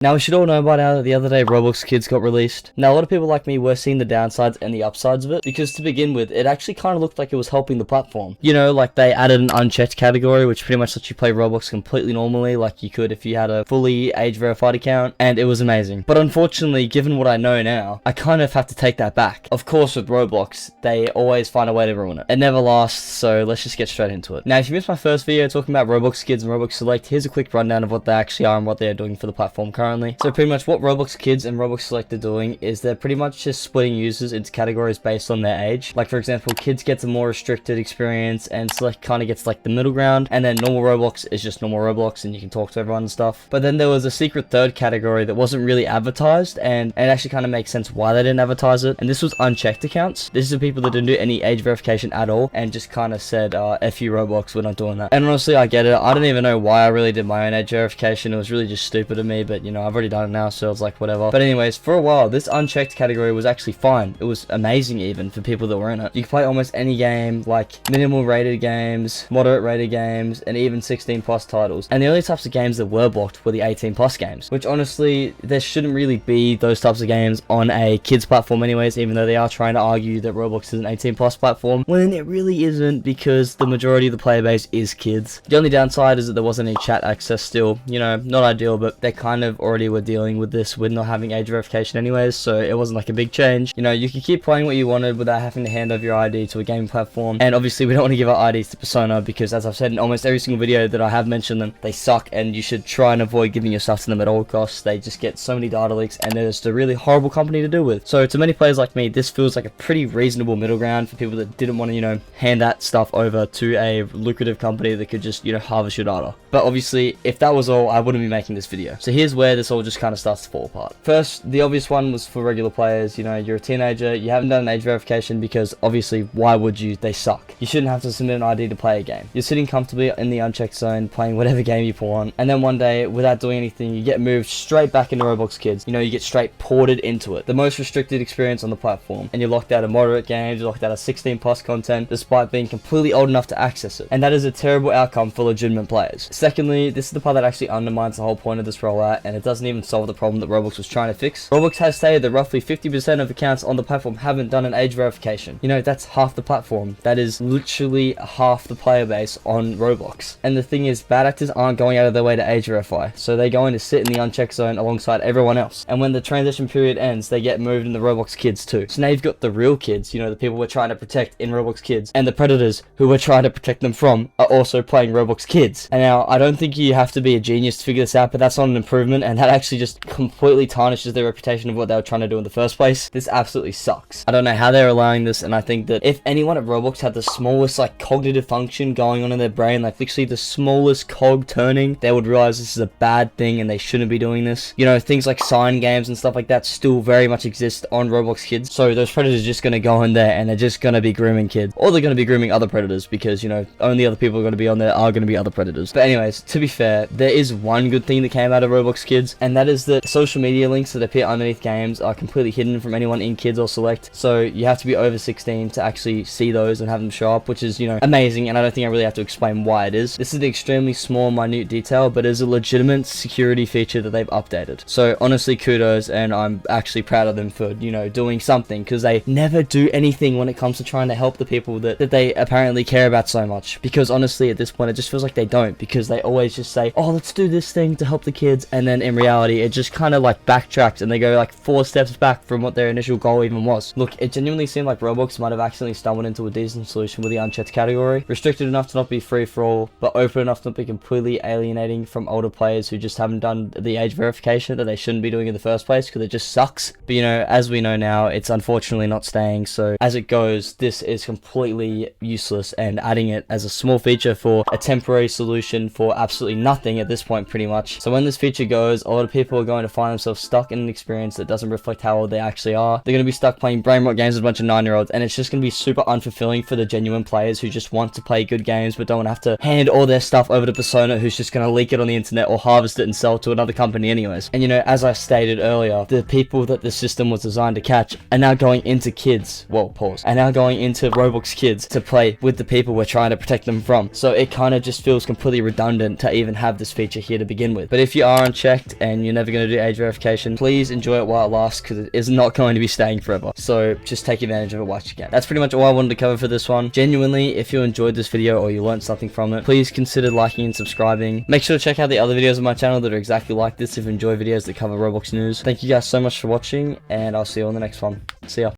Now, we should all know by now that the other day Roblox Kids got released. Now, a lot of people like me were seeing the downsides and the upsides of it, because to begin with, it actually kind of looked like it was helping the platform. You know, like they added an unchecked category, which pretty much lets you play Roblox completely normally, like you could if you had a fully age-verified account, and it was amazing. But unfortunately, given what I know now, I kind of have to take that back. Of course, with Roblox, they always find a way to ruin it. It never lasts, so let's just get straight into it. Now, if you missed my first video talking about Roblox Kids and Roblox Select, here's a quick rundown of what they actually are and what they are doing for the platform currently. So pretty much what Roblox Kids and Roblox Select are doing is they're pretty much just splitting users into categories based on their age. Like for example, Kids gets a more restricted experience and Select kind of gets like the middle ground, and then normal Roblox is just normal Roblox and you can talk to everyone and stuff. But then there was a secret third category that wasn't really advertised, and it actually kind of makes sense why they didn't advertise it, and this was unchecked accounts. This is the people that didn't do any age verification at all and just kind of said, F you Roblox, we're not doing that. And honestly, I get it. I don't even know why I really did my own age verification. It was really just stupid of me, but you know, I've already done it now, so it's like whatever. But anyways, for a while this unchecked category was actually fine. It was amazing even for people that were in it. You could play almost any game, like minimal rated games, moderate rated games, and even 16+ titles. And the only types of games that were blocked were the 18+ games, which honestly there shouldn't really be those types of games on a kids platform anyways, even though they are trying to argue that Roblox is an 18+ platform, when it really isn't, because the majority of the player base is kids. The only downside is that there wasn't any chat access still. You know, not ideal, but they kind of already were dealing with this with not having age verification anyways, so it wasn't like a big change. You know, you could keep playing what you wanted without having to hand over your ID to a gaming platform, and obviously we don't want to give our IDs to Persona, because as I've said in almost every single video that I have mentioned them, they suck and you should try and avoid giving your stuff to them at all costs. They just get so many data leaks and they're just a really horrible company to deal with. So to many players like me, this feels like a pretty reasonable middle ground for people that didn't want to, you know, hand that stuff over to a lucrative company that could just, you know, harvest your data. But obviously if that was all, I wouldn't be making this video. So here's where this all just kind of starts to fall apart. First, the obvious one was for regular players. You know, you're a teenager, you haven't done an age verification, because obviously why would you? They suck. You shouldn't have to submit an ID to play a game. You're sitting comfortably in the unchecked zone playing whatever game you want, and then one day without doing anything you get moved straight back into Roblox Kids. You know, you get straight ported into it, the most restricted experience on the platform, and you're locked out of moderate games, you're locked out of 16+ content despite being completely old enough to access it, and that is a terrible outcome for legitimate players. Secondly, this is the part that actually undermines the whole point of this rollout, and it doesn't even solve the problem that Roblox was trying to fix. Roblox has stated that roughly 50% of accounts on the platform haven't done an age verification. You know, that's half the platform. That is literally half the player base on Roblox. And the thing is, bad actors aren't going out of their way to age verify, so they're going to sit in the unchecked zone alongside everyone else. And when the transition period ends, they get moved into Roblox Kids too. So now you've got the real kids, you know, the people we're trying to protect in Roblox Kids, and the predators who we're trying to protect them from are also playing Roblox Kids. And now, I don't think you have to be a genius to figure this out, but that's not an improvement, and that actually just completely tarnishes their reputation of what they were trying to do in the first place. This absolutely sucks. I don't know how they're allowing this, and I think that if anyone at Roblox had the smallest like cognitive function going on in their brain, like literally the smallest cog turning, they would realize this is a bad thing and they shouldn't be doing this. You know, things like sign games and stuff like that still very much exist on Roblox Kids, so those predators are just going to go in there and they're just going to be grooming kids, or they're going to be grooming other predators, because you know, only other people are going to be on there are going to be other predators. But anyways, to be fair, there is one good thing that came out of Roblox Kids, and that is that social media links that appear underneath games are completely hidden from anyone in Kids or Select, so you have to be over 16 to actually see those and have them show up, which is, you know, amazing, and I don't think I really have to explain why it is. This is an extremely small, minute detail, but is a legitimate security feature that they've updated. So honestly, kudos, and I'm actually proud of them for, you know, doing something, because they never do anything when it comes to trying to help the people that they apparently care about so much. Because honestly, at this point, it just feels like they don't, because they always just say, oh, let's do this thing to help the kids, and then in reality, it just kind of like backtracks, and they go like 4 steps back from what their initial goal even was. Look, it genuinely seemed like Roblox might have accidentally stumbled into a decent solution with the unchecked category, restricted enough to not be free for all, but open enough to not be completely alienating from older players who just haven't done the age verification that they shouldn't be doing in the first place, because it just sucks. But you know, as we know now, it's unfortunately not staying, so as it goes, this is completely useless, and adding it as a small feature for a temporary solution for absolutely nothing at this point pretty much. So when this feature goes, a lot of people are going to find themselves stuck in an experience that doesn't reflect how old they actually are. They're going to be stuck playing brain rot games with a bunch of 9-year-olds, and it's just going to be super unfulfilling for the genuine players who just want to play good games but don't have to hand all their stuff over to Persona, who's just going to leak it on the internet or harvest it and sell it to another company anyways. And you know, as I stated earlier, the people that the system was designed to catch are now going into Kids, well, pause, are now going into Roblox Kids to play with the people we're trying to protect them from. So it kind of just feels completely redundant to even have this feature here to begin with. But if you are unchecked, and you're never going to do age verification, please enjoy it while it lasts, because it is not going to be staying forever. So just take advantage of it while you can. That's pretty much all I wanted to cover for this one. Genuinely, if you enjoyed this video or you learned something from it, please consider liking and subscribing. Make sure to check out the other videos on my channel that are exactly like this if you enjoy videos that cover Roblox news. Thank you guys so much for watching, and I'll see you on the next one. See ya.